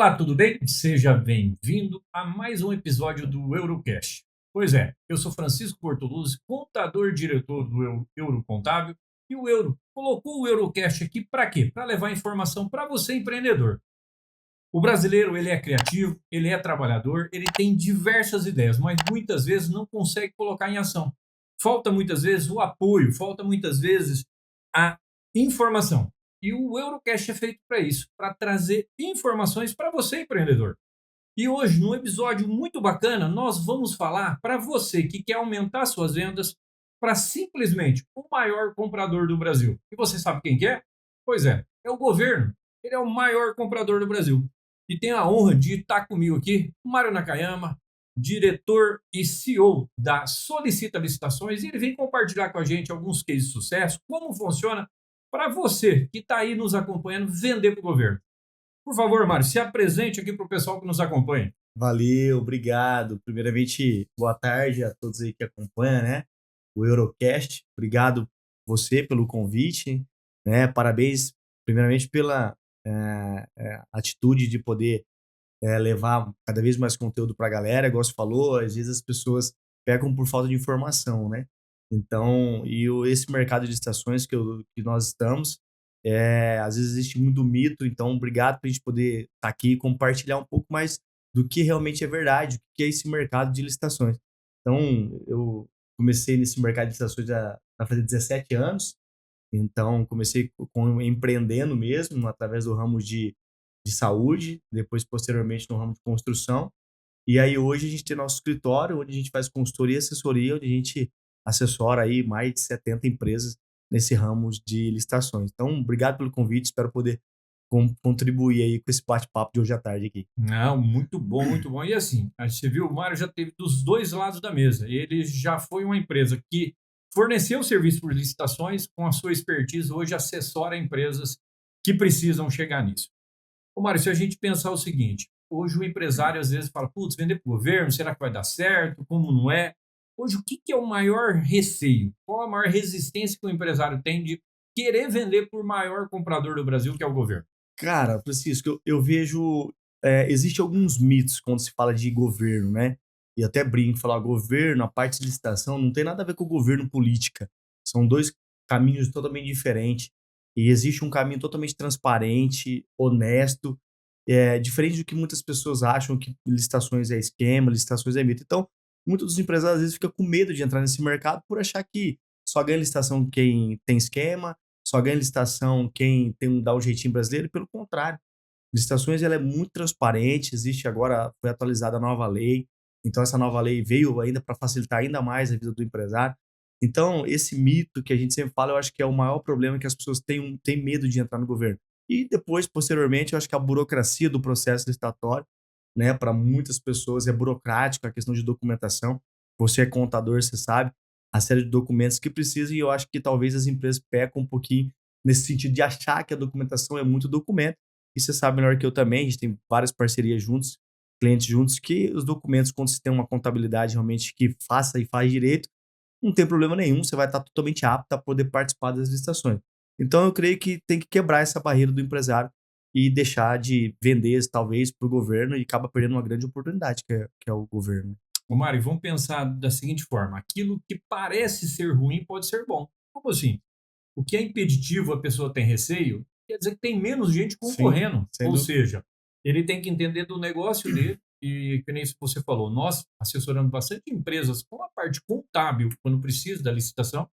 Olá, tudo bem? Seja bem-vindo a mais um episódio do Eurocast. Pois é, eu sou Francisco Bortoluzzi, contador-diretor do Eurocontábil, e o Euro colocou o Eurocast aqui para quê? Para levar informação para você, empreendedor. O brasileiro, ele é criativo, ele é trabalhador, ele tem diversas ideias, mas muitas vezes não consegue colocar em ação. Falta muitas vezes o apoio, falta muitas vezes a informação. E o Eurocast é feito para isso, para trazer informações para você, empreendedor. E hoje, num episódio muito bacana, nós vamos falar para você que quer aumentar suas vendas para simplesmente o maior comprador do Brasil. E você sabe quem que é? Pois é o governo. Ele é o maior comprador do Brasil. E tenho a honra de estar comigo aqui, o Mário Nakayama, diretor e CEO da Solicita Licitações, e ele vem compartilhar com a gente alguns cases de sucesso, como funciona para você que está aí nos acompanhando vender para o governo. Por favor, Mário, se apresente aqui para o pessoal que nos acompanha. Valeu, obrigado. Primeiramente, boa tarde a todos aí que acompanham, né? O Eurocast. Obrigado você pelo convite, né? Parabéns, primeiramente, pela atitude de poder levar cada vez mais conteúdo para a galera. Igual você falou, às vezes as pessoas pecam por falta de informação, né? Então, esse mercado de estações que nós estamos, às vezes existe muito mito. Então, obrigado por a gente poder estar aqui e compartilhar um pouco mais do que realmente é verdade, o que é esse mercado de licitações. Então, eu comecei nesse mercado de licitações há fazer 17 anos. Então, comecei empreendendo mesmo, através do ramo de saúde, depois, posteriormente, no ramo de construção. E aí, hoje, a gente tem nosso escritório, onde a gente faz consultoria e assessoria, onde a gente assessora aí mais de 70 empresas nesse ramo de licitações. Então, obrigado pelo convite, espero poder contribuir aí com esse bate-papo de hoje à tarde aqui. Não, muito bom, muito bom. E assim, você viu, o Mário já teve dos dois lados da mesa. Ele já foi uma empresa que forneceu serviço por licitações, com a sua expertise, hoje assessora empresas que precisam chegar nisso. Ô, Mário, se a gente pensar o seguinte, hoje o empresário às vezes fala, putz, vender para o governo, será que vai dar certo? Como não é? Hoje, o que que é o maior receio? Qual a maior resistência que o empresário tem de querer vender por maior comprador do Brasil, que é o governo? Cara, Francisco, eu vejo. Existe alguns mitos quando se fala de governo, né? E até brinco, falar governo, a parte de licitação, não tem nada a ver com governo política. São dois caminhos totalmente diferentes. E existe um caminho totalmente transparente, honesto, diferente do que muitas pessoas acham que licitações é esquema, licitações é mito. Então, muitos dos empresários às vezes ficam com medo de entrar nesse mercado por achar que só ganha licitação quem tem esquema, só ganha licitação quem dá um jeitinho brasileiro, e pelo contrário. Licitações ela é muito transparente, existe agora, foi atualizada a nova lei, então essa nova lei veio ainda para facilitar ainda mais a vida do empresário. Então, esse mito que a gente sempre fala, eu acho que é o maior problema que as pessoas têm medo de entrar no governo. E depois, posteriormente, eu acho que a burocracia do processo licitatório, né, para muitas pessoas é burocrático, a questão de documentação. Você é contador, você sabe, a série de documentos que precisa, e eu acho que talvez as empresas pecam um pouquinho nesse sentido de achar que a documentação é muito documento, e você sabe melhor que eu também, a gente tem várias parcerias juntos, clientes juntos, que os documentos, quando você tem uma contabilidade realmente que faça e faz direito, não tem problema nenhum, você vai estar totalmente apto a poder participar das licitações. Então eu creio que tem que quebrar essa barreira do empresário e deixar de vender, talvez, para o governo, e acaba perdendo uma grande oportunidade, que é o governo. Ô, Mário, vamos pensar da seguinte forma: aquilo que parece ser ruim pode ser bom. Como assim? O que é impeditivo, a pessoa tem receio, quer dizer que tem menos gente Sim, concorrendo. sem Ou dúvida. seja, ele tem que entender do negócio dele, e que nem isso que você falou, nós assessoramos bastante empresas com a parte contábil, quando precisa da licitação,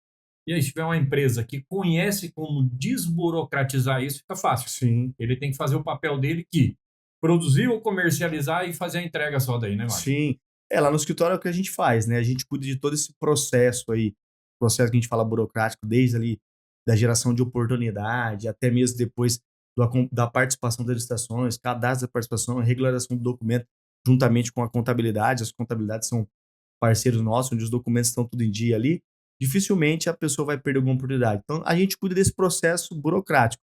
e aí se tiver uma empresa que conhece como desburocratizar isso, fica fácil. Sim, Ele tem que fazer o papel dele que produzir ou comercializar e fazer a entrega só daí, né, Mário? sim. Lá no escritório é o que a gente faz, né, a gente cuida de todo esse processo aí, processo que a gente fala burocrático, desde ali da geração de oportunidade, até mesmo depois da participação das licitações, cadastro da participação, regularização do documento, juntamente com a contabilidade. As contabilidades são parceiros nossos, onde os documentos estão tudo em dia ali, dificilmente a pessoa vai perder alguma oportunidade. Então, a gente cuida desse processo burocrático.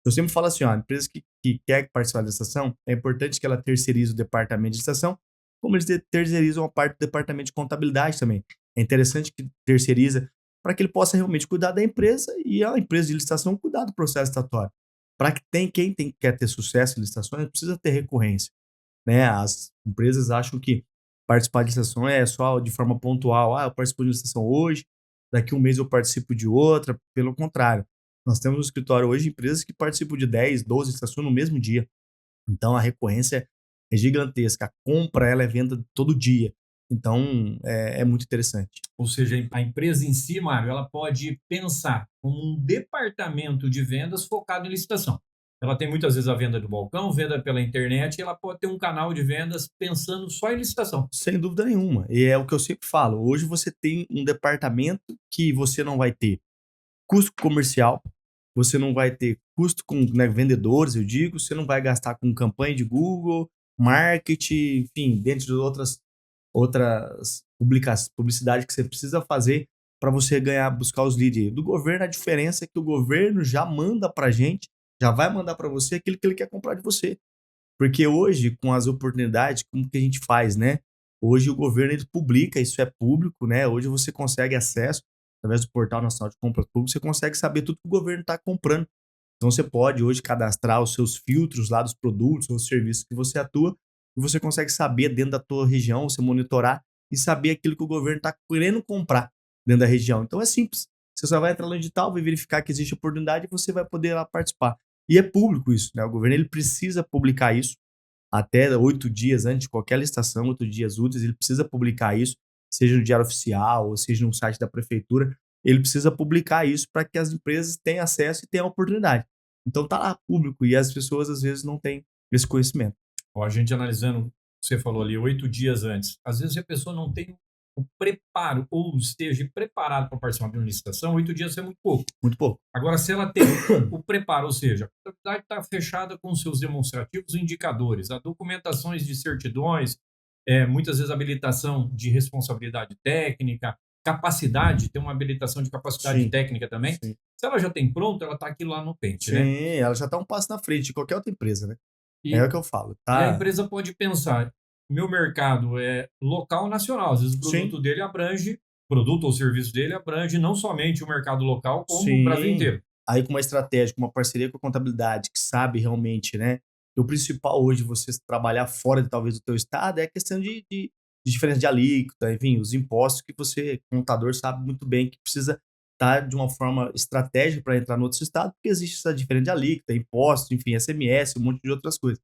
Eu sempre falo assim, ó, a empresa que quer participar da licitação, é importante que ela terceirize o departamento de licitação, como eles terceirizam a parte do departamento de contabilidade também. É interessante que terceiriza para que ele possa realmente cuidar da empresa, e a empresa de licitação cuidar do processo licitatório. Para quer ter sucesso em licitações, precisa ter recorrência, né? As empresas acham que participar de licitação é só de forma pontual. Eu participo de licitação hoje, daqui um mês eu participo de outra. Pelo contrário, nós temos no escritório hoje empresas que participam de 10, 12 licitações no mesmo dia. Então a recorrência é gigantesca. A compra, ela é venda todo dia. Então é muito interessante. Ou seja, a empresa em si, Mário, ela pode pensar como um departamento de vendas focado em licitação. Ela tem muitas vezes a venda do balcão, venda pela internet, e ela pode ter um canal de vendas pensando só em licitação. Sem dúvida nenhuma. E é o que eu sempre falo. Hoje você tem um departamento que você não vai ter custo comercial, você não vai ter custo com, né, vendedores, eu digo, você não vai gastar com campanha de Google, marketing, enfim, dentro de outras publicidades que você precisa fazer para você ganhar, buscar os leads. Do governo, a diferença é que o governo já manda para gente, já vai mandar para você aquilo que ele quer comprar de você. Porque hoje, com as oportunidades, como que a gente faz, né? Hoje o governo ele publica, isso é público, né? Hoje você consegue acesso, através do Portal Nacional de Compras Públicas, você consegue saber tudo que o governo está comprando. Então você pode hoje cadastrar os seus filtros lá dos produtos ou serviços que você atua e você consegue saber dentro da tua região, você monitorar e saber aquilo que o governo está querendo comprar dentro da região. Então é simples. Você só vai entrar no digital, vai verificar que existe oportunidade e você vai poder lá participar. E é público isso, né? O governo ele precisa publicar isso até 8 dias antes de qualquer licitação, 8 dias úteis, ele precisa publicar isso, seja no Diário Oficial ou seja no site da prefeitura, ele precisa publicar isso para que as empresas tenham acesso e tenham oportunidade. Então tá lá público e as pessoas às vezes não têm esse conhecimento. Ó, a gente analisando o que você falou ali, 8 dias antes. Às vezes a pessoa não tem o preparo ou esteja preparado para participar de uma licitação, 8 dias é muito pouco. Muito pouco. Agora, se ela tem o preparo, ou seja, a contabilidade está fechada com seus demonstrativos e indicadores, as documentações de certidões, muitas vezes habilitação de responsabilidade técnica, capacidade, tem uma habilitação de capacidade Sim, técnica também. sim. Se ela já tem pronto, ela está aquilo lá no pente, né? Sim, ela já tá um passo na frente de qualquer outra empresa, né? É E, o que eu falo, e a tá? empresa pode pensar, meu mercado é local ou nacional, às vezes o Sim, produto dele abrange, produto ou serviço dele abrange não somente o mercado local, como o Brasil sim. inteiro. Aí com uma estratégia, com uma parceria com a contabilidade, que sabe realmente, né? Que o principal hoje você trabalhar fora de talvez do teu estado é a questão de diferença de alíquota, enfim, os impostos que você, contador, sabe muito bem que precisa estar de uma forma estratégica para entrar no outro estado, porque existe essa diferença de alíquota, impostos, enfim, SMS, um monte de outras coisas.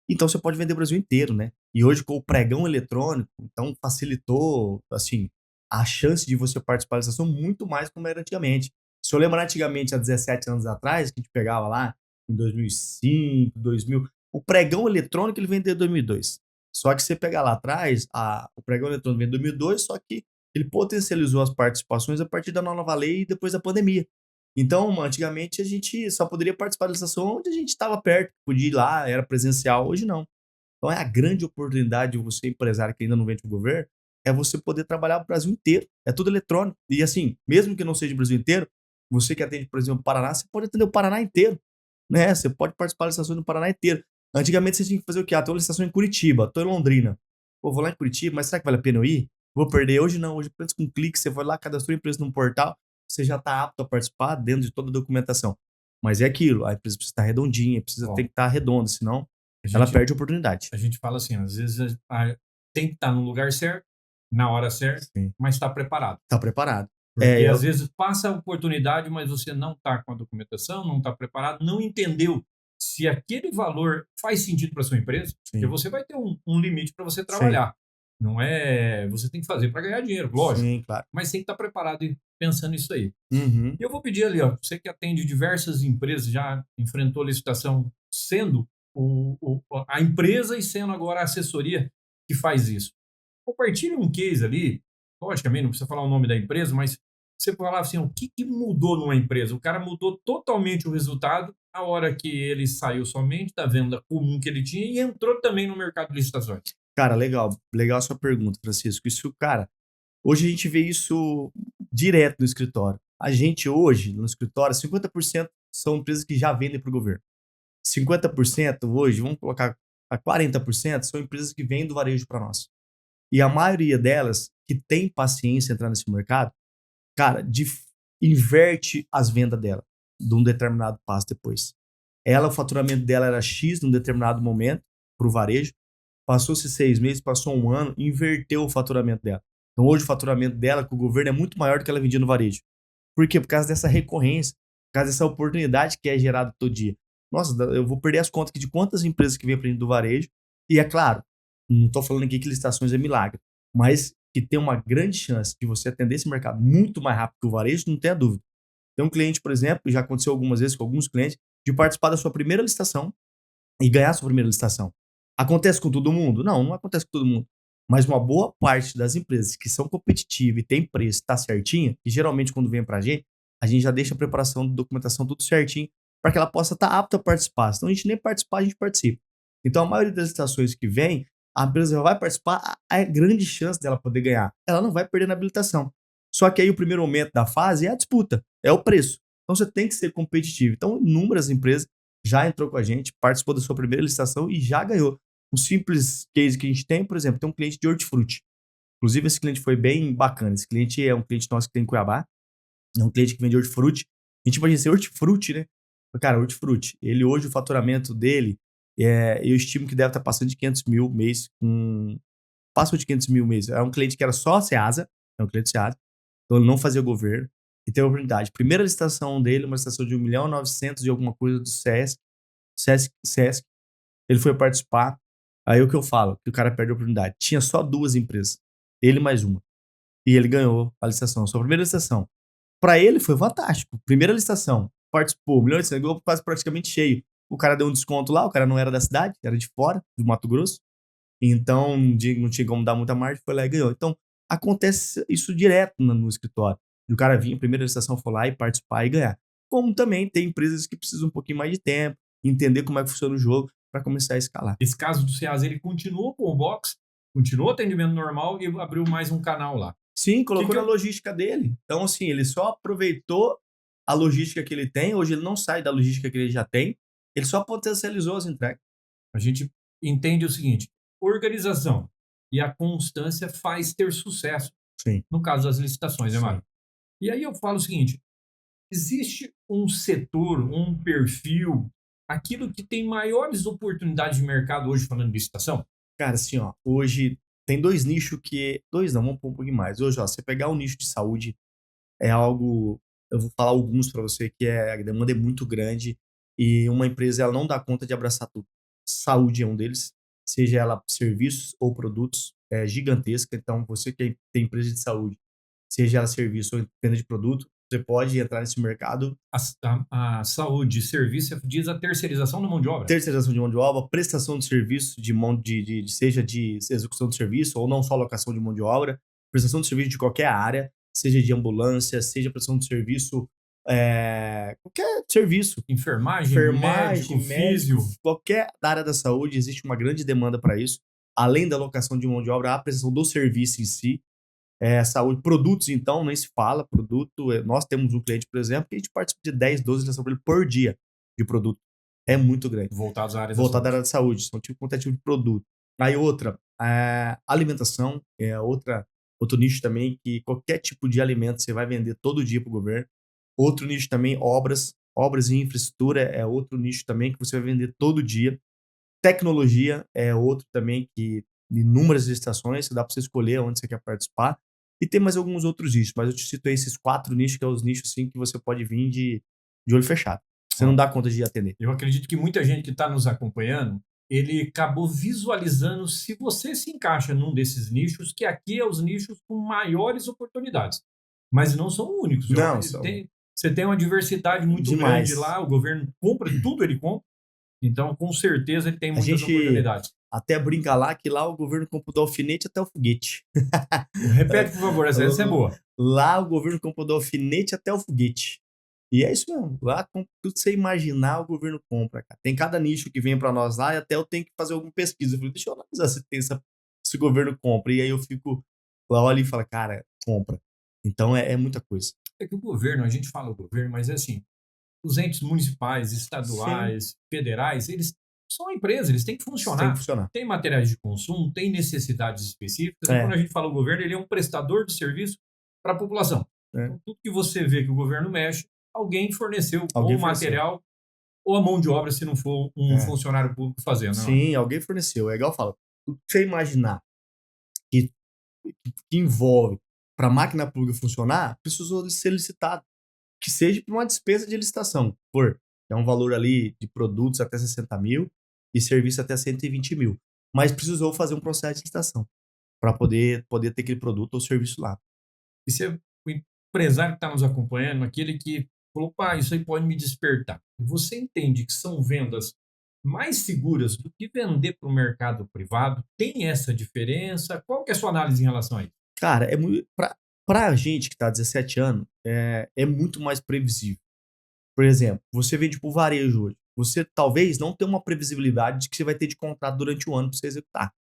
Então você pode vender o Brasil inteiro, né? E hoje com o pregão eletrônico, então facilitou, assim, a chance de você participar da licitação muito mais como era antigamente. Se eu lembrar antigamente, há 17 anos atrás, que a gente pegava lá em 2005, 2000, o pregão eletrônico ele vem desde 2002. Só que você pegar lá atrás, o pregão eletrônico vem em 2002, só que ele potencializou as participações a partir da nova lei e depois da pandemia. Então, antigamente a gente só poderia participar da licitação onde a gente estava perto, podia ir lá, era presencial, hoje não. Então é a grande oportunidade de você, empresário que ainda não vende o governo, é você poder trabalhar o Brasil inteiro. É tudo eletrônico. E assim, mesmo que não seja o Brasil inteiro, você que atende, por exemplo, o Paraná, você pode atender o Paraná inteiro. Né? Você pode participar da licitação do Paraná inteiro. Antigamente você tinha que fazer o quê? Tem uma licitação em Curitiba, tô em Londrina. Pô, vou lá em Curitiba, mas será que vale a pena eu ir? Vou perder? Hoje não, hoje apenas com um clique, você vai lá, cadastrou a empresa num portal, você já está apto a participar dentro de toda a documentação. Mas é aquilo, a empresa precisa estar redondinha, Ó, tem que estar redonda, senão a ela gente, perde a oportunidade. a gente fala assim, às vezes tem que estar no lugar certo, na hora certa, Sim. mas está preparado. Tá preparado. Porque às vezes passa a oportunidade, mas você não está com a documentação, não está preparado, não entendeu se aquele valor faz sentido para sua empresa, porque Sim, você vai ter um limite para você sim, trabalhar. Não é, você tem que fazer para ganhar dinheiro, lógico, sim, claro. mas tem que estar preparado e pensando nisso aí. Uhum. E eu vou pedir ali, ó, você que atende diversas empresas, já enfrentou licitação sendo a empresa e sendo agora a assessoria que faz isso. Compartilhe um case ali, logicamente, não precisa falar o nome da empresa, mas você falar assim, o que, que mudou numa empresa? O cara mudou totalmente o resultado a hora que ele saiu somente da venda comum que ele tinha e entrou também no mercado de licitações. Cara, legal. Legal a sua pergunta, Francisco. Isso, cara, hoje a gente vê isso direto no escritório. A gente hoje, no escritório, 50% são empresas que já vendem para o governo. 50% hoje, vamos colocar a 40%, são empresas que vendem do varejo para nós. E a maioria delas, que tem paciência em entrar nesse mercado, cara, inverte as vendas dela de um determinado passo depois. O faturamento dela era X num determinado momento para o varejo. Passou-se 6 meses, passou um ano, inverteu o faturamento dela. Então hoje o faturamento dela com o governo é muito maior do que ela vendia no varejo. Por quê? Por causa dessa recorrência, por causa dessa oportunidade que é gerada todo dia. Nossa, eu vou perder as contas aqui de quantas empresas que vêm para dentro do varejo. E é claro, não estou falando aqui que licitações é milagre, mas que tem uma grande chance de você atender esse mercado muito mais rápido que o varejo, não tenha dúvida. Tem um cliente, por exemplo, já aconteceu algumas vezes com alguns clientes, de participar da sua primeira licitação e ganhar a sua primeira licitação. Acontece com todo mundo? Não, não acontece com todo mundo. Mas uma boa parte das empresas que são competitivas e tem preço, está certinha, e geralmente quando vem pra a gente já deixa a preparação de documentação tudo certinho para que ela possa estar apta a participar. Senão a gente nem participar, a gente participa. Então a maioria das licitações que vem, a empresa vai participar, a grande chance dela poder ganhar. Ela não vai perder na habilitação. Só que aí o primeiro momento da fase é a disputa, é o preço. Então você tem que ser competitivo. Então inúmeras empresas já entrou com a gente, participou da sua primeira licitação e já ganhou. Um simples case que a gente tem, por exemplo, tem um cliente de hortifruti. Inclusive, esse cliente foi bem bacana. Esse cliente é um cliente nosso que tem em Cuiabá. É um cliente que vende hortifruti. A gente pode dizer hortifruti, né? Cara, hortifruti. Ele hoje, o faturamento dele, eu estimo que deve estar passando de 500 mil mês. Passou de 500 mil mês. É um cliente que era só Ceasa. É um cliente Ceasa. Então, ele não fazia governo. E teve a oportunidade. Primeira licitação dele, uma licitação de 1.900.000 e alguma coisa do Sesc. Ele foi participar. Aí o que eu falo? Que o cara perde a oportunidade. Tinha só 2 empresas. Ele mais uma. E ele ganhou a licitação. Sua primeira licitação. Para ele foi fantástico. Primeira licitação. Participou. Milhões de ganhou quase praticamente cheio. O cara deu um desconto lá. O cara não era da cidade. Era de fora, do Mato Grosso. Então não tinha como dar muita margem. Foi lá e ganhou. Então acontece isso direto no escritório. O cara vinha, primeira licitação, foi lá e participar e ganhar. Como também tem empresas que precisam um pouquinho mais de tempo, entender como é que funciona o jogo para começar a escalar. Esse caso do Ceasa, ele continuou com o box, continuou atendimento normal e abriu mais um canal lá. Sim, colocou na logística dele. Então, assim, ele só aproveitou a logística que ele tem. Hoje ele não sai da logística que ele já tem. Ele só potencializou as entregas. A gente entende o seguinte: organização e a constância faz ter sucesso. Sim. No caso das licitações, né, Mário? E aí eu falo o seguinte: existe um setor, um perfil, aquilo que tem maiores oportunidades de mercado hoje falando de licitação? Cara, assim, ó, hoje tem 2 nichos que... 2 não, vamos pôr um pouquinho mais. Hoje, ó, você pegar o nicho de saúde é algo... Eu vou falar alguns para você que a demanda é muito grande e uma empresa ela não dá conta de abraçar tudo. Saúde é um deles, seja ela serviços ou produtos, é gigantesca. Então, você que tem empresa de saúde, seja ela serviço ou venda de produto, você pode entrar nesse mercado. A saúde, serviço, diz a terceirização da mão de obra. Terceirização de mão de obra, prestação de serviço seja de execução de serviço ou não só locação de mão de obra, prestação de serviço de qualquer área, seja de ambulância, seja prestação de serviço, qualquer serviço. Enfermagem, médico, físio. Qualquer área da saúde existe uma grande demanda para isso. Além da locação de mão de obra, a prestação do serviço em si. Saúde, produtos, então, nem se fala. Nós temos um cliente, por exemplo, que a gente participa de 10, 12 licenças para ele por dia de produto. É muito grande. Voltados à área da área da saúde. São quanto é tipo de produto. Aí outra, alimentação é outro nicho também, que qualquer tipo de alimento você vai vender todo dia para o governo. Outro nicho também, obras e infraestrutura é outro nicho também que você vai vender todo dia. Tecnologia é outro também que inúmeras licitações, dá para você escolher onde você quer participar. E tem mais alguns outros nichos, mas eu te cito esses 4 nichos, que é os nichos assim, que você pode vir de olho fechado. Você não dá conta de atender. Eu acredito que muita gente que está nos acompanhando, ele acabou visualizando se você se encaixa num desses nichos, que aqui é os nichos com maiores oportunidades. Mas não são únicos. Não, você tem uma diversidade muito grande lá, o governo compra tudo, ele compra. Então, com certeza, ele tem muitas oportunidades. Até brinca lá que lá o governo compra do alfinete até o foguete. Repete, por favor, essa é boa. Lá o governo compra do alfinete até o foguete. E é isso mesmo. Lá, tudo que você imaginar, o governo compra, cara. Tem cada nicho que vem para nós lá e até eu tenho que fazer alguma pesquisa. Eu falei, deixa eu analisar se tem esse governo compra. E aí eu fico lá, olho e falo, cara, compra. Então é muita coisa. É que o governo, a gente fala o governo, mas é assim, os entes municipais, estaduais, sim, federais, eles são empresas, eles têm que funcionar. Tem materiais de consumo, tem necessidades específicas. E quando a gente fala o governo, ele é um prestador de serviço para a população. Então, tudo que você vê que o governo mexe, alguém forneceu material ou a mão de obra se não for um É. funcionário público fazendo, né? Sim, alguém forneceu. É igual eu falo, o que você imaginar que, que envolve para a máquina pública funcionar, precisou de ser licitado. Que seja por uma despesa de licitação. É um valor ali de produtos até 60 mil e serviço até 120 mil. Mas precisou fazer um processo de licitação para poder ter aquele produto ou serviço lá. E se o empresário que está nos acompanhando, aquele que falou, pá, isso aí pode me despertar. E você entende que são vendas mais seguras do que vender para o mercado privado? Tem essa diferença? Qual que é a sua análise em relação a isso? Cara, é muito. Pra gente que tá há 17 anos, é muito mais previsível. Por exemplo, você vende pro varejo hoje. Você talvez não tenha uma previsibilidade de que você vai ter de contrato durante o ano para você executar.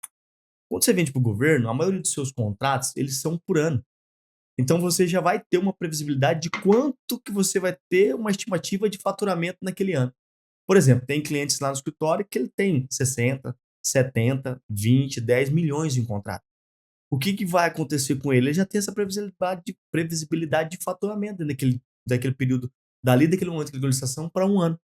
Quando você vende para o governo, a maioria dos seus contratos, eles são por ano. Então você já vai ter uma previsibilidade de quanto que você vai ter uma estimativa de faturamento naquele ano. Por exemplo, tem clientes lá no escritório que ele tem 60, 70, 20, 10 milhões em contrato. O que, que vai acontecer com ele? Ele já tem essa previsibilidade de faturamento daquele período, daquele momento que ele deu licitação para um ano.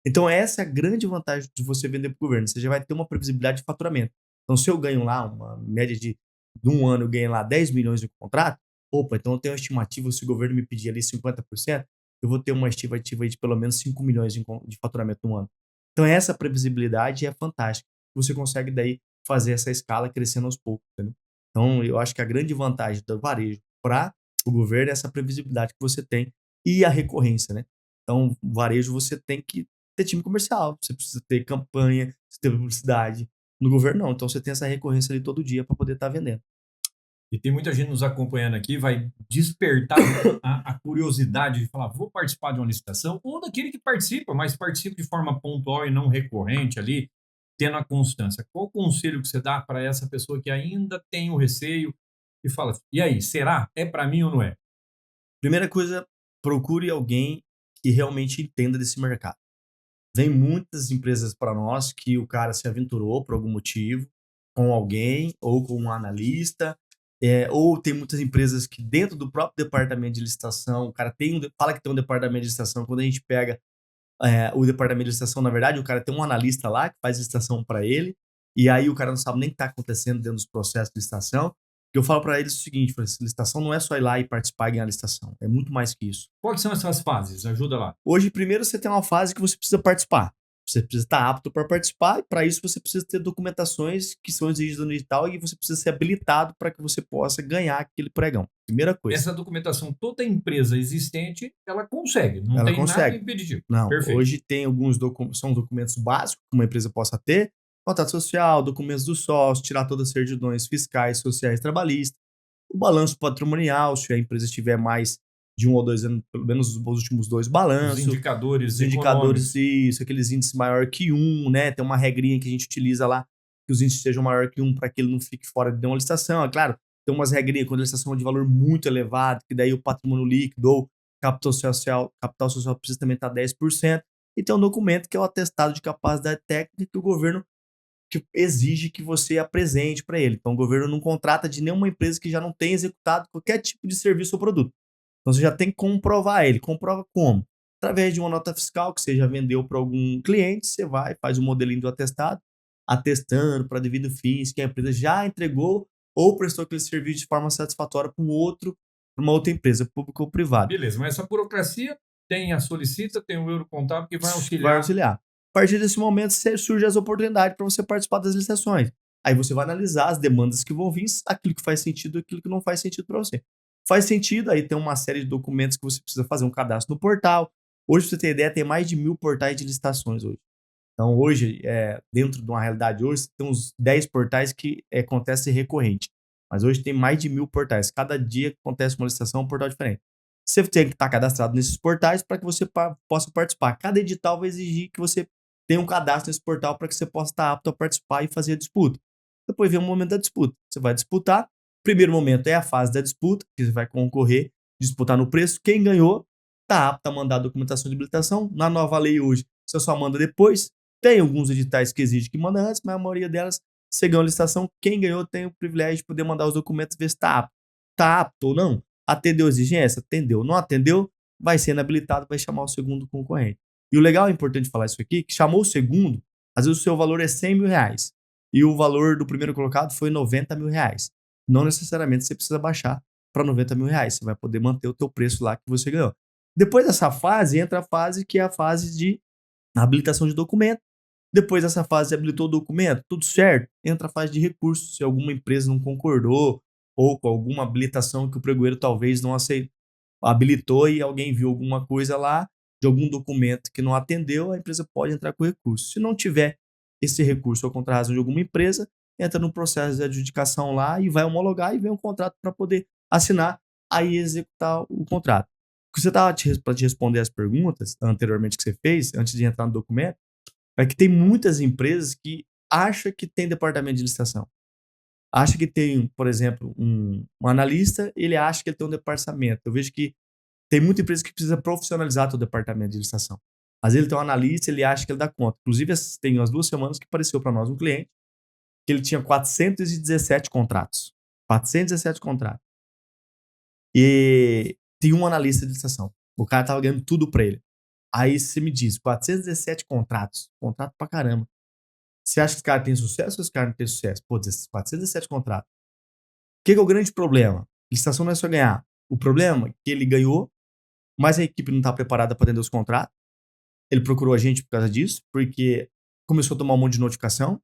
Então, essa é a grande vantagem de você vender para o governo. Você já vai ter uma previsibilidade de faturamento. Então, se eu ganho lá uma média de um ano, eu ganho lá 10 milhões de contrato, opa, então eu tenho uma estimativa, se o governo me pedir ali 50%, eu vou ter uma estimativa de pelo menos 5 milhões de faturamento no ano. Então, essa previsibilidade é fantástica. Você consegue daí fazer essa escala crescendo aos poucos, entendeu? Então, eu acho que a grande vantagem do varejo para o governo é essa previsibilidade que você tem e a recorrência, né? Então, varejo você tem que ter time comercial, você precisa ter campanha, você ter publicidade. No governo não, então você tem essa recorrência ali todo dia para poder estar vendendo. E tem muita gente nos acompanhando aqui, vai despertar a curiosidade de falar, vou participar de uma licitação, ou daquele que participa, mas participa de forma pontual e não recorrente ali, tendo a constância. Qual o conselho que você dá para essa pessoa que ainda tem o receio e fala, e aí, será? É para mim ou não é? Primeira coisa, procure alguém que realmente entenda desse mercado. Vem muitas empresas para nós que o cara se aventurou por algum motivo, com alguém ou com um analista, ou tem muitas empresas que dentro do próprio departamento de licitação, o cara fala que tem um departamento de licitação, quando a gente pega o departamento de licitação, na verdade, o cara tem um analista lá que faz licitação para ele, e aí o cara não sabe nem o que está acontecendo dentro dos processos de licitação. Eu falo para eles o seguinte: falei assim, licitação não é só ir lá e participar e ganhar a licitação, é muito mais que isso. Quais são essas fases? Ajuda lá. Hoje, primeiro, você tem uma fase que você precisa participar. Você precisa estar apto para participar, e para isso você precisa ter documentações que são exigidas no edital e você precisa ser habilitado para que você possa ganhar aquele pregão. Primeira coisa. Essa documentação, toda empresa existente, ela consegue, não Ela tem nada consegue. impeditivo. Não, Perfeito. hoje tem são documentos básicos que uma empresa possa ter: contrato social, documentos do sócio, tirar todas as certidões fiscais, sociais, trabalhistas, o balanço patrimonial, se a empresa tiver mais de 1 ou 2 anos, pelo menos os últimos 2 Os balanços, indicadores os indicadores, econômicos. isso, aqueles índices maior que 1, né? Tem uma regrinha que a gente utiliza lá, que os índices sejam maior que 1 para que ele não fique fora de uma licitação. É claro, tem umas regrinhas quando a licitação é de valor muito elevado, que daí o patrimônio líquido ou capital social precisa também estar 10%. E tem um documento que é o atestado de capacidade técnica que o governo que exige que você apresente para ele. Então, o governo não contrata de nenhuma empresa que já não tenha executado qualquer tipo de serviço ou produto. Então, você já tem que comprovar ele. Comprova como? Através de uma nota fiscal que você já vendeu para algum cliente, você vai, faz o modelinho do atestado, atestando para devido fins que a empresa já entregou ou prestou aquele serviço de forma satisfatória para uma outra empresa, pública ou privada. Beleza, mas essa burocracia tem a solicita, tem o Eurocontábil que vai Vai auxiliar. auxiliar. A partir desse momento, surgem as oportunidades para você participar das licitações. Aí você vai analisar as demandas que vão vir, aquilo que faz sentido e aquilo que não faz sentido para você. Faz sentido, aí tem uma série de documentos que você precisa fazer um cadastro no portal. Hoje, pra você ter ideia, tem mais de 1.000 portais de licitações hoje. Então, hoje, dentro de uma realidade, hoje tem uns 10 portais que acontece recorrente. Mas hoje tem mais de 1.000 portais. Cada dia que acontece uma licitação, é um portal diferente. Você tem que estar cadastrado nesses portais para que você possa participar. Cada edital vai exigir que você tenha um cadastro nesse portal para que você possa estar apto a participar e fazer a disputa. Depois vem o momento da disputa. Você vai disputar. Primeiro momento é a fase da disputa, que você vai concorrer, disputar no preço. Quem ganhou está apto a mandar a documentação de habilitação. Na nova lei hoje, você só manda depois. Tem alguns editais que exigem que manda antes, mas a maioria delas, você ganhou a licitação. Quem ganhou tem o privilégio de poder mandar os documentos e ver se está apto. Está apto ou não? Atendeu a exigência? Atendeu. Não atendeu? Vai ser inabilitado, vai chamar o segundo concorrente. E o legal, é importante falar isso aqui, que chamou o segundo, às vezes o seu valor é 100 mil reais. E o valor do primeiro colocado foi 90 mil reais. Não necessariamente você precisa baixar para 90 mil reais. Você vai poder manter o teu preço lá que você ganhou. Depois dessa fase, entra a fase que é a fase de habilitação de documento. Depois dessa fase, habilitou o documento, tudo certo, entra a fase de recurso. Se alguma empresa não concordou ou com alguma habilitação que o pregoeiro talvez não aceitou, habilitou e alguém viu alguma coisa lá de algum documento que não atendeu, a empresa pode entrar com recurso. Se não tiver esse recurso ou contra a razão de alguma empresa, entra no processo de adjudicação lá e vai homologar e vem um contrato para poder assinar, aí executar o contrato. O que você estava para te responder as perguntas anteriormente que você fez, antes de entrar no documento, é que tem muitas empresas que acham que tem departamento de licitação. Acha que tem, por exemplo, um analista, ele acha que ele tem um departamento. Eu vejo que tem muita empresa que precisa profissionalizar o departamento de licitação. Às vezes ele tem um analista, ele acha que ele dá conta. Inclusive, tem umas 2 semanas que apareceu para nós um cliente que ele tinha 417 contratos. 417 contratos. E tem um analista de licitação. O cara tava ganhando tudo para ele. Aí você me diz, 417 contratos. Contrato pra caramba. Você acha que esse cara tem sucesso ou esse cara não tem sucesso? Pô, 417 contratos. O que é o grande problema? Licitação não é só ganhar. O problema é que ele ganhou, mas a equipe não está preparada para atender os contratos. Ele procurou a gente por causa disso, porque começou a tomar um monte de notificação,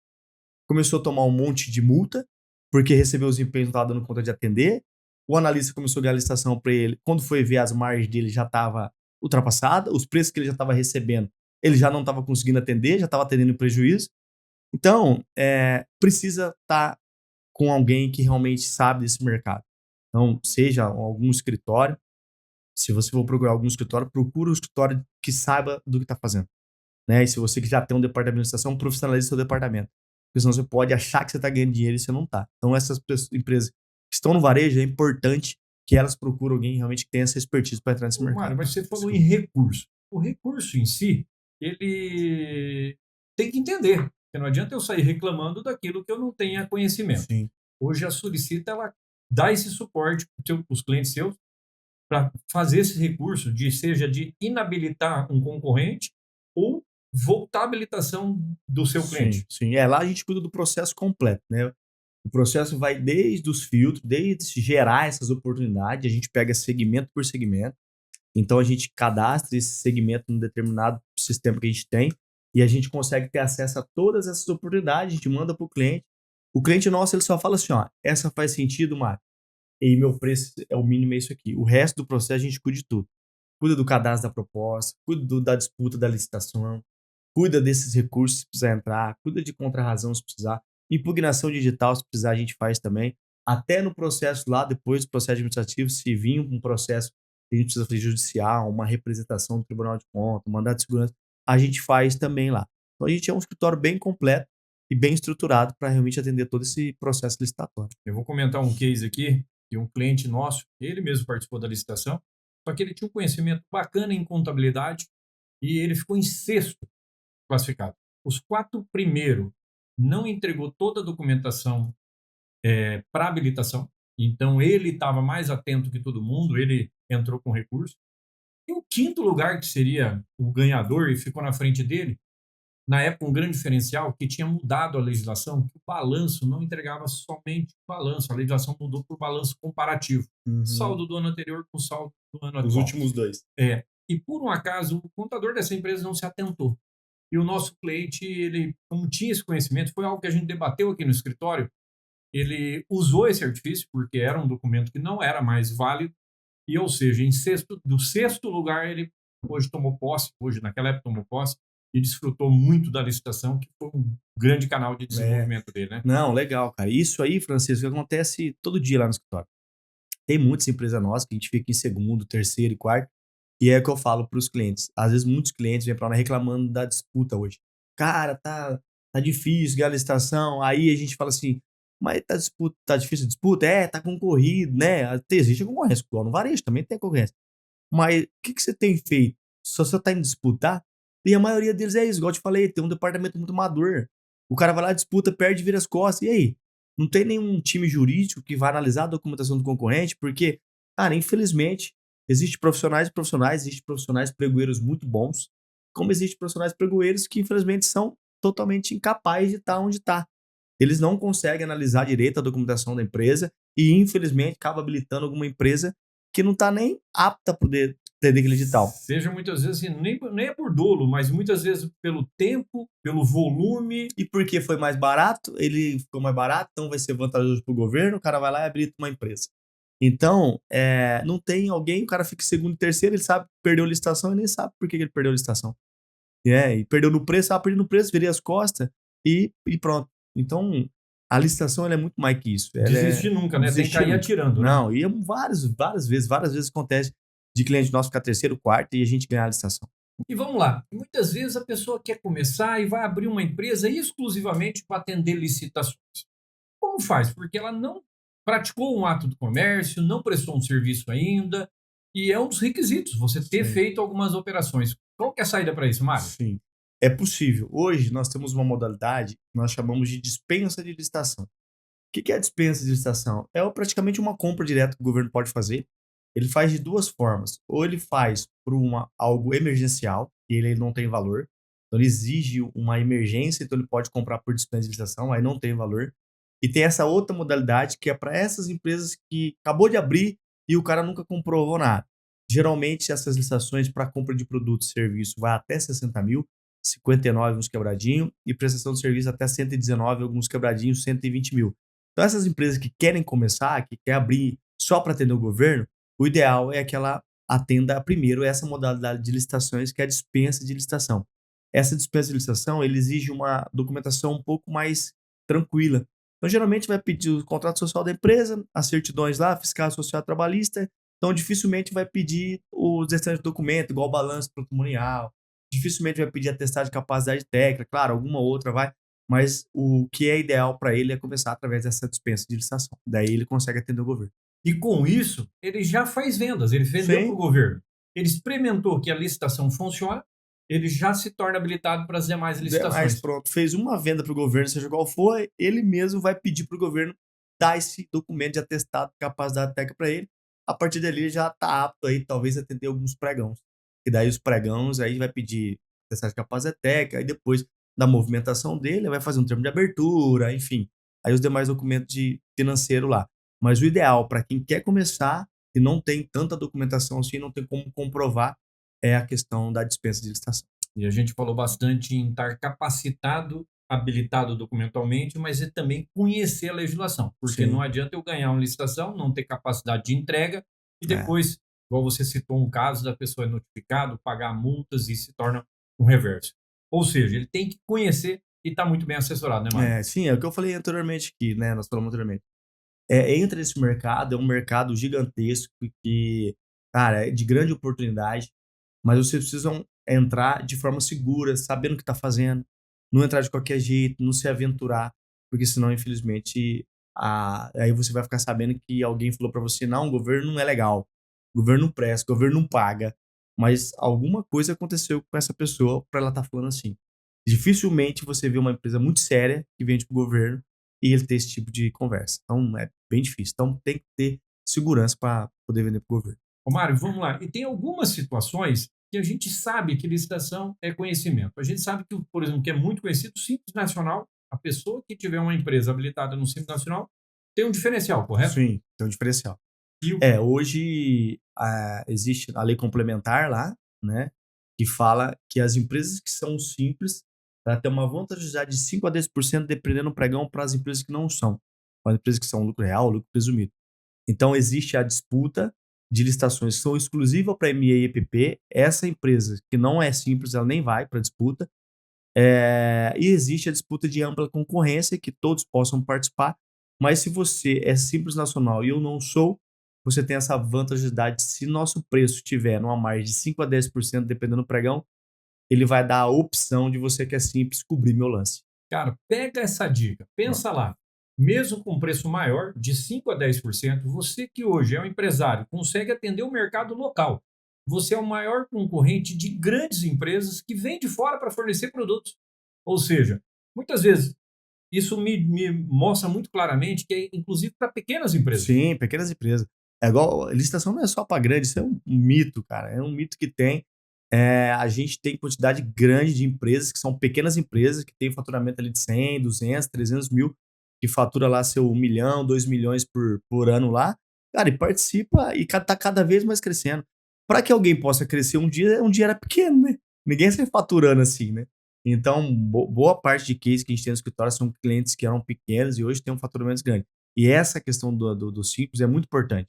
começou a tomar um monte de multa, porque recebeu os empenhos e não estava dando conta de atender. O analista começou a ganhar a licitação para ele. Quando foi ver, as margens dele já estava ultrapassada, os preços que ele já estava recebendo, ele já não estava conseguindo atender, já estava atendendo prejuízo. Então, precisa estar com alguém que realmente sabe desse mercado. Então, seja algum escritório, se você for procurar algum escritório, procura um escritório que saiba do que está fazendo. Né? E se você já tem um departamento de administração, profissionalize seu departamento. Porque senão você pode achar que você está ganhando dinheiro e você não está. Então, essas empresas que estão no varejo, é importante que elas procurem alguém realmente que tenha essa expertise para entrar nesse mercado. Mário, mas você falou em recurso. O recurso em si, ele tem que entender. Porque não adianta eu sair reclamando daquilo que eu não tenha conhecimento. Sim. Hoje a Solicita, ela dá esse suporte para os clientes seus para fazer esse recurso, seja de inabilitar um concorrente ou voltar à habilitação do seu cliente. Sim. Lá a gente cuida do processo completo, né? O processo vai desde os filtros, desde gerar essas oportunidades, a gente pega segmento por segmento. Então a gente cadastra esse segmento num determinado sistema que a gente tem e a gente consegue ter acesso a todas essas oportunidades, a gente manda para o cliente. O cliente nosso, ele só fala assim, ó, essa faz sentido, Marco, e meu preço é o mínimo, é isso aqui. O resto do processo a gente cuida de tudo. Cuida do cadastro da proposta, cuida da disputa da licitação, cuida desses recursos se precisar entrar, cuida de contrarrazão se precisar, impugnação digital se precisar a gente faz também. Até no processo lá, depois do processo administrativo, se vir um processo que a gente precisa fazer judicial, uma representação do Tribunal de Contas, um mandato de segurança, a gente faz também lá. Então a gente é um escritório bem completo e bem estruturado para realmente atender todo esse processo licitatório. Eu vou comentar um case aqui de um cliente nosso, ele mesmo participou da licitação, só que ele tinha um conhecimento bacana em contabilidade e ele ficou em sexto classificado. Os 4 primeiros não entregou toda a documentação para habilitação, então ele estava mais atento que todo mundo, ele entrou com recurso. E o 5º lugar, que seria o ganhador e ficou na frente dele, na época um grande diferencial, que tinha mudado a legislação, que o balanço não entregava somente o balanço, a legislação mudou para o balanço comparativo. Saldo do ano anterior com saldo do ano atual. Os últimos 2. E por um acaso, o contador dessa empresa não se atentou. E o nosso cliente, ele, como tinha esse conhecimento, foi algo que a gente debateu aqui no escritório, ele usou esse artifício, porque era um documento que não era mais válido, e, ou seja, do sexto lugar, ele hoje tomou posse, naquela época tomou posse, e desfrutou muito da licitação, que foi um grande canal de desenvolvimento dele, né? Não, legal, cara. Isso aí, Francisco, acontece todo dia lá no escritório. Tem muitas empresas nossas que a gente fica em segundo, terceiro e quarto, e é o que eu falo para os clientes. Às vezes muitos clientes vêm para nós reclamando da disputa hoje. Cara, tá difícil ganhar a licitação. Aí a gente fala assim, mas tá difícil a disputa? Tá concorrido, né? Existe a concorrência, igual no varejo também tem concorrência. Mas o que você tem feito? Só você tá indo disputar? E a maioria deles é isso, igual eu te falei, tem um departamento muito maduro. O cara vai lá, disputa, perde, vira as costas. E aí? Não tem nenhum time jurídico que vai analisar a documentação do concorrente, porque, cara, infelizmente, existem profissionais e profissionais, existem profissionais pregoeiros muito bons, como existem profissionais pregoeiros que, infelizmente, são totalmente incapazes de estar onde está. Eles não conseguem analisar direito a documentação da empresa e, infelizmente, acaba habilitando alguma empresa que não está nem apta a poder atender aquele edital. Seja muitas vezes, assim, nem é por dolo, mas muitas vezes pelo tempo, pelo volume. E porque foi mais barato, ele ficou mais barato, então vai ser vantajoso para o governo, o cara vai lá e habilita uma empresa. Então, não tem alguém, o cara fica em segundo e terceiro, ele sabe que perdeu a licitação e nem sabe por que ele perdeu a licitação. E perdeu no preço, perdeu no preço, virei as costas e pronto. Então, a licitação ela é muito mais que isso. Desistir nunca, né? Tem que cair atirando, né? Não, e várias vezes acontece de cliente nosso ficar terceiro, quarto e a gente ganhar a licitação. E vamos lá, muitas vezes a pessoa quer começar e vai abrir uma empresa exclusivamente para atender licitações. Como faz? Porque ela não praticou um ato do comércio, não prestou um serviço ainda, e é um dos requisitos, você ter Sim. feito algumas operações. Qual que é a saída para isso, Mário? Sim, é possível. Hoje nós temos uma modalidade que nós chamamos de dispensa de licitação. O que é a dispensa de licitação? É praticamente uma compra direta que o governo pode fazer. Ele faz de duas formas. Ou ele faz por algo emergencial, e ele não tem valor. Então ele exige uma emergência, então ele pode comprar por dispensa de licitação, aí não tem valor. E tem essa outra modalidade que é para essas empresas que acabou de abrir e o cara nunca comprovou nada. Geralmente essas licitações para compra de produto e serviço vai até 60 mil, 59 uns quebradinhos, e prestação de serviço até 119, alguns quebradinhos, 120 mil. Então essas empresas que querem começar, que quer abrir só para atender o governo, o ideal é que ela atenda primeiro essa modalidade de licitações, que é a dispensa de licitação. Essa dispensa de licitação, ele exige uma documentação um pouco mais tranquila. Então, geralmente, vai pedir o contrato social da empresa, as certidões lá, fiscal, social, trabalhista. Então, dificilmente vai pedir os restantes documentos, igual o balanço patrimonial. Dificilmente vai pedir atestado de capacidade técnica. Claro, alguma outra vai. Mas o que é ideal para ele é começar através dessa dispensa de licitação. Daí ele consegue atender o governo. E com isso, ele já faz vendas, ele vendeu para o Sim. governo. Ele experimentou que a licitação funciona, ele já se torna habilitado para as demais Mas licitações. pronto, fez uma venda para o governo, seja qual for, ele mesmo vai pedir para o governo dar esse documento de atestado de capacidade técnica para ele. A partir dali ele já está apto aí, talvez, a atender alguns pregãos. E daí os pregãos aí vai pedir atestado de capacidade técnica, aí depois da movimentação dele, vai fazer um termo de abertura, enfim. Aí os demais documentos de financeiro lá. Mas o ideal para quem quer começar e não tem tanta documentação assim, não tem como comprovar, é a questão da dispensa de licitação. E a gente falou bastante em estar capacitado, habilitado documentalmente, mas é também conhecer a legislação. Porque Sim. não adianta eu ganhar uma licitação, não ter capacidade de entrega e É. depois, igual você citou um caso da pessoa é notificado, pagar multas e se torna um reverso. Ou seja, ele tem que conhecer e estar muito bem assessorado, né, Mário? Sim, é o que eu falei anteriormente aqui, né, nós falamos anteriormente. Entra nesse mercado, é um mercado gigantesco que, cara, é de grande oportunidade, mas vocês precisam entrar de forma segura, sabendo o que está fazendo, não entrar de qualquer jeito, não se aventurar, porque senão, infelizmente, aí você vai ficar sabendo que alguém falou para você: não, o governo não é legal, o governo não presta, o governo não paga, mas alguma coisa aconteceu com essa pessoa para ela estar falando assim. Dificilmente você vê uma empresa muito séria que vende para o governo e ele ter esse tipo de conversa. Então é bem difícil. Então tem que ter segurança para poder vender para o governo. Ô, Mário, vamos lá. E tem algumas situações que a gente sabe que licitação é conhecimento. A gente sabe que, por exemplo, que é muito conhecido, o Simples Nacional, a pessoa que tiver uma empresa habilitada no Simples Nacional tem um diferencial, correto? Sim, tem um diferencial. E o Hoje existe a lei complementar lá, né, que fala que as empresas que são simples, ela tem uma vantajosidade de 5 a 10% dependendo do pregão para as empresas que não são. Para as empresas que são lucro real, lucro presumido. Então existe a disputa de licitações que são exclusivas para MEI e EPP. Essa empresa que não é simples, ela nem vai para a disputa. E existe a disputa de ampla concorrência, que todos possam participar, mas se você é simples nacional e eu não sou, você tem essa vantajosidade. Se nosso preço tiver numa margem de 5 a 10%, dependendo do pregão, ele vai dar a opção de você que é simples cobrir meu lance. Cara, pega essa dica, pensa lá. Mesmo com preço maior, de 5 a 10%, você que hoje é um empresário, consegue atender o mercado local. Você é o maior concorrente de grandes empresas que vêm de fora para fornecer produtos. Ou seja, muitas vezes isso me mostra muito claramente que é inclusive para pequenas empresas. Sim, pequenas empresas. É igual, licitação não é só para grande, isso é um mito, cara. É um mito que tem. A gente tem quantidade grande de empresas, que são pequenas empresas, que têm faturamento ali de 100, 200, 300 mil, que fatura lá seu 1 milhão, 2 milhões por ano lá, cara, e participa e tá cada vez mais crescendo. Para que alguém possa crescer um dia era pequeno, né? Ninguém sai faturando assim, né? Então, boa parte de case que a gente tem no escritório são clientes que eram pequenos e hoje têm um faturamento grande. E essa questão do simples é muito importante.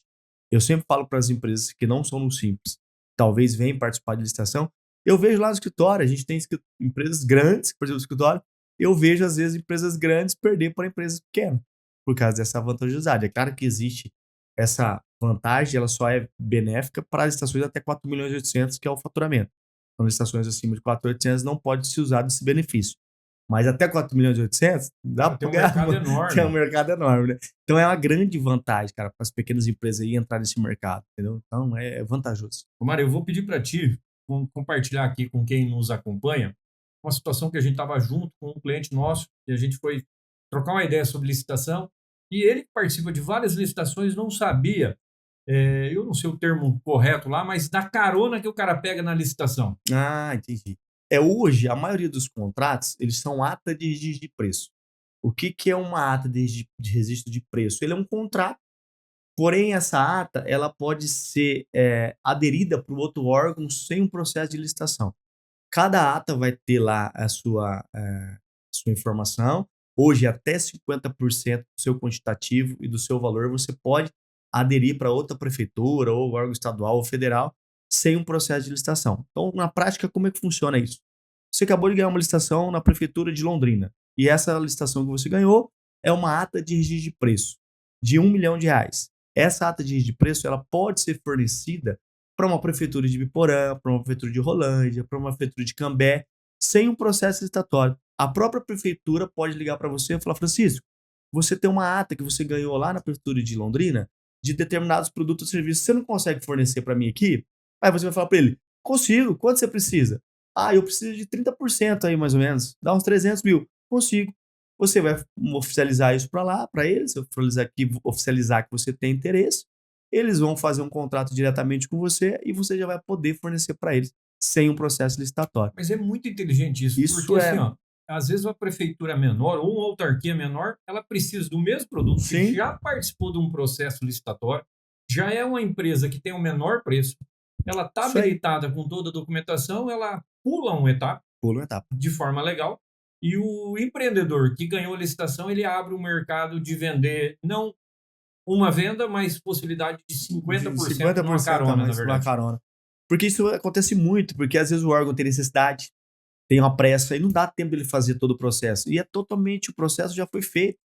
Eu sempre falo para as empresas que não são no simples, talvez venham participar de licitação. Eu vejo lá no escritório, a gente tem empresas grandes, por exemplo, no escritório, eu vejo às vezes empresas grandes perder para empresas pequenas, por causa dessa vantajosidade. É claro que existe essa vantagem, ela só é benéfica para as licitações até 4.800.000, que é o faturamento. Então, licitações acima de 4.800.000 não pode se usar desse benefício. Mas até 4.800.000 dá para Tem um ganhar. mercado Tem um enorme. mercado enorme, né? Então é uma grande vantagem, cara, para as pequenas empresas aí entrar nesse mercado, entendeu? Então é vantajoso. Ô, Mário, eu vou pedir para ti compartilhar aqui com quem nos acompanha uma situação que a gente estava junto com um cliente nosso e a gente foi trocar uma ideia sobre licitação e ele que participa de várias licitações não sabia, eu não sei o termo correto lá, mas da carona que o cara pega na licitação. Ah, entendi. Hoje, a maioria dos contratos, eles são ata de registro de preço. O que que é uma ata de registro de preço? Ele é um contrato, porém essa ata, ela pode ser, aderida por outro órgão sem um processo de licitação. Cada ata vai ter lá a sua informação. Hoje, até 50% do seu quantitativo e do seu valor você pode aderir para outra prefeitura, ou órgão estadual ou federal, sem um processo de licitação. Então, na prática, como é que funciona isso? Você acabou de ganhar uma licitação na prefeitura de Londrina, e essa licitação que você ganhou é uma ata de registro de preço de R$ 1 milhão. Essa ata de registro de preço ela pode ser fornecida para uma prefeitura de Biporã, para uma prefeitura de Rolândia, para uma prefeitura de Cambé, sem um processo licitatório. A própria prefeitura pode ligar para você e falar: Francisco, você tem uma ata que você ganhou lá na prefeitura de Londrina de determinados produtos ou serviços, você não consegue fornecer para mim aqui? Aí você vai falar para ele: consigo, quanto você precisa? Ah, eu preciso de 30% aí mais ou menos, dá uns 300 mil. Consigo. Você vai oficializar isso para lá, para eles, oficializar que você tem interesse, eles vão fazer um contrato diretamente com você e você já vai poder fornecer para eles sem um processo licitatório. Mas é muito inteligente isso, porque Isso assim, é, ó, às vezes uma prefeitura menor ou uma autarquia menor, ela precisa do mesmo produto que sim, já participou de um processo licitatório, já é uma empresa que tem o menor preço, ela está isso aí. habilitada com toda a documentação, ela pula uma etapa Pula uma etapa. de forma legal e o empreendedor que ganhou a licitação, ele abre o mercado de vender não uma venda, mas possibilidade de De 50% numa 50% a carona, na mais pela verdade. carona. Porque isso acontece muito, porque às vezes o órgão tem necessidade, tem uma pressa e não dá tempo dele fazer todo o processo. E é totalmente, o processo já foi feito.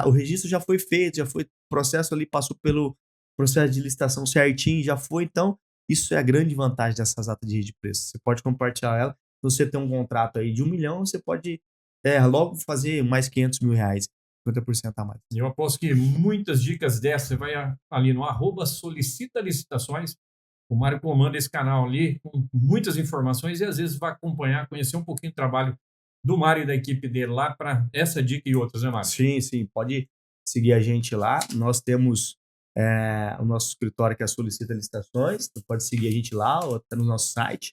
O registro já foi feito, já foi, o processo ali passou pelo processo de licitação certinho, já foi. Então, isso é a grande vantagem dessas atas de registro de preço. Você pode compartilhar ela. Se você tem um contrato aí de 1 milhão, você pode logo fazer mais R$ 500.000, 50% a mais. Eu aposto que muitas dicas dessas, você vai ali no arroba solicita licitações, o Mário comanda esse canal ali com muitas informações e às vezes vai acompanhar, conhecer um pouquinho do trabalho do Mário e da equipe dele lá para essa dica e outras, né, Mário? Sim, sim, pode seguir a gente lá. Nós temos o nosso escritório que é a Solicita Licitações. Tu pode seguir a gente lá ou até no nosso site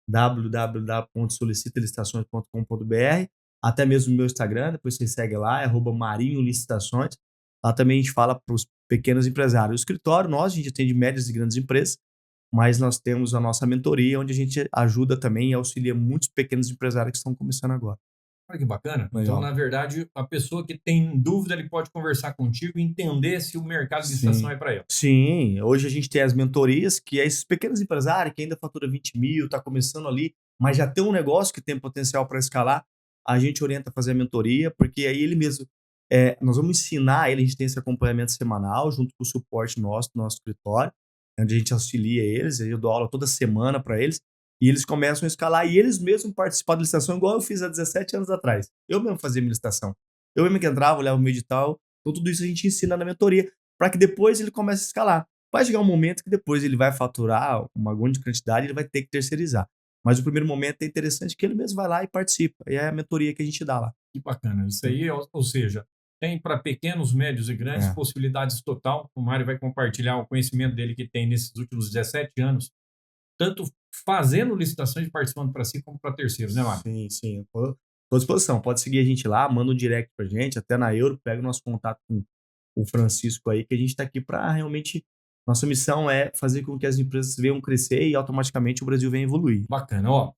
www.solicitalicitações.com.br, até mesmo no meu Instagram, depois você segue lá, é @marinholicitações. Lá também a gente fala para os pequenos empresários. O escritório, a gente atende médias e grandes empresas, mas nós temos a nossa mentoria, onde a gente ajuda também e auxilia muitos pequenos empresários que estão começando agora. Olha que bacana. Então, Legal. na verdade, a pessoa que tem dúvida, ele pode conversar contigo e entender se o mercado de licitação Sim. é para ele. Sim, hoje a gente tem as mentorias, que é esses pequenos empresários que ainda fatura 20 mil, está começando ali, mas já tem um negócio que tem potencial para escalar, a gente orienta a fazer a mentoria, porque aí ele mesmo, nós vamos ensinar ele, a gente tem esse acompanhamento semanal, junto com o suporte nosso, do nosso escritório, onde a gente auxilia eles, eu dou aula toda semana para eles, e eles começam a escalar, e eles mesmos participar da licitação, igual eu fiz há 17 anos atrás. Eu mesmo fazia minha licitação. Eu mesmo que entrava, olhava o meu edital, então tudo isso a gente ensina na mentoria para que depois ele comece a escalar. Vai chegar um momento que depois ele vai faturar uma grande quantidade, ele vai ter que terceirizar. Mas o primeiro momento é interessante que ele mesmo vai lá e participa. E é a mentoria que a gente dá lá. Que bacana. Isso Sim. aí, ou seja, tem para pequenos, médios e grandes É. possibilidades total. O Mário vai compartilhar o conhecimento dele que tem nesses últimos 17 anos tanto fazendo licitações e participando para si como para terceiros, né, Mário? Sim, sim. Estou à disposição. Pode seguir a gente lá, manda um direct pra gente, até na Euro, pega o nosso contato com o Francisco aí, que a gente está aqui para realmente. Nossa missão é fazer com que as empresas venham crescer e automaticamente o Brasil venha evoluir. Bacana, ó.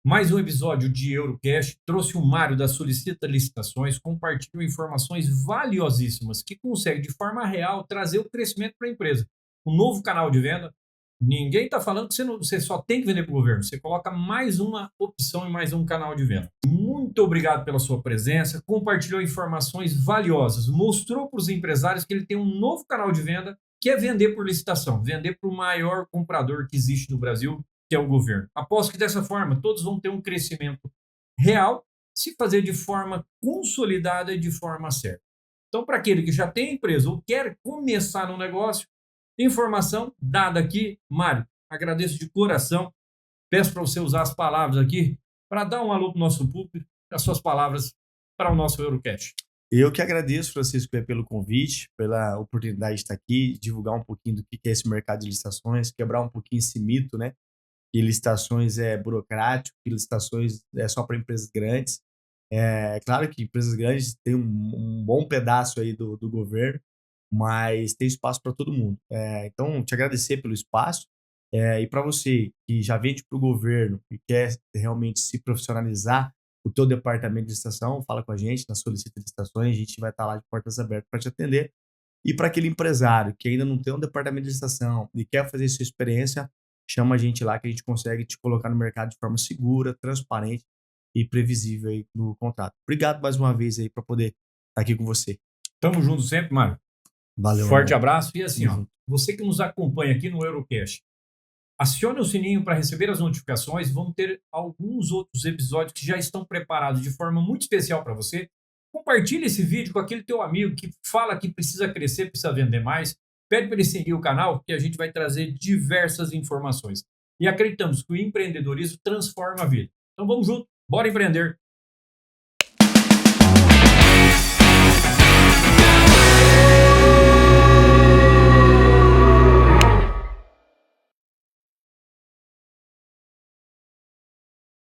Mais um episódio de Eurocast trouxe o Mário da Solicita Licitações, compartilhou informações valiosíssimas que consegue de forma real trazer o crescimento para a empresa. Um novo canal de venda. Ninguém está falando que você só tem que vender para o governo. Você coloca mais uma opção e mais um canal de venda. Muito obrigado pela sua presença. Compartilhou informações valiosas. Mostrou para os empresários que ele tem um novo canal de venda que é vender por licitação. Vender para o maior comprador que existe no Brasil, que é o governo. Aposto que dessa forma todos vão ter um crescimento real se fazer de forma consolidada e de forma certa. Então, para aquele que já tem empresa ou quer começar no negócio, informação dada aqui. Mário, agradeço de coração. Peço para você usar as palavras aqui para dar um alô para o nosso público, as suas palavras para o nosso Eurocast. Eu que agradeço, Francisco, pelo convite, pela oportunidade de estar aqui, divulgar um pouquinho do que é esse mercado de licitações, quebrar um pouquinho esse mito, né? Que licitações é burocrático, que licitações é só para empresas grandes. É claro que empresas grandes têm um bom pedaço aí do governo, mas tem espaço para todo mundo. Então, te agradecer pelo espaço. E para você que já vende para o governo e quer realmente se profissionalizar, o teu departamento de licitação, fala com a gente na Solicita Licitações, a gente vai estar lá de portas abertas para te atender. E para aquele empresário que ainda não tem um departamento de licitação e quer fazer sua experiência, chama a gente lá que a gente consegue te colocar no mercado de forma segura, transparente e previsível aí no contrato. Obrigado mais uma vez aí para poder estar aqui com você. Tamo junto sempre, Mário. Valeu, Forte irmão. abraço. E assim, ó, você que nos acompanha aqui no Eurocast, acione o sininho para receber as notificações. Vamos ter alguns outros episódios que já estão preparados de forma muito especial para você. Compartilhe esse vídeo com aquele teu amigo que fala que precisa crescer, precisa vender mais. Pede para ele seguir o canal, que a gente vai trazer diversas informações. E acreditamos que o empreendedorismo transforma a vida. Então vamos junto, bora empreender!